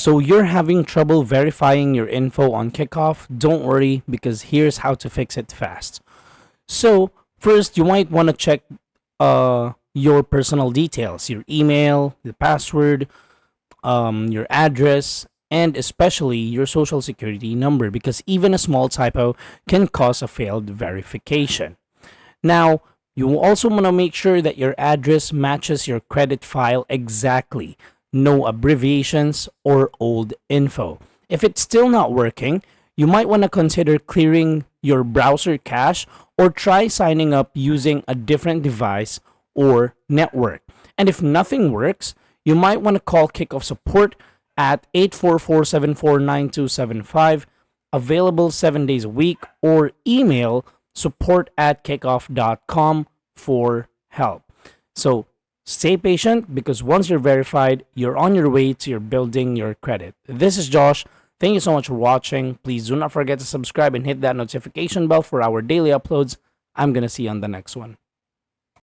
So you're having trouble verifying your info on Kikoff? Don't worry, because here's how to fix it fast. So first, you might want to check your personal details, your email, the password, your address, and especially your social security number, because even a small typo can cause a failed verification. Now, you also want to make sure that your address matches your credit file exactly. No abbreviations or old info. If it's still not working, you might want to consider clearing your browser cache or try signing up using a different device or network. And if nothing works, you might want to call Kikoff support at 844-749-275, available 7 days a week, or email support@kikoff.com for help. So stay patient, because once you're verified, you're on your way to your building your credit. This is Josh. Thank you so much for watching. Please do not forget to subscribe and hit that notification bell for our daily uploads. I'm gonna see you on the next one.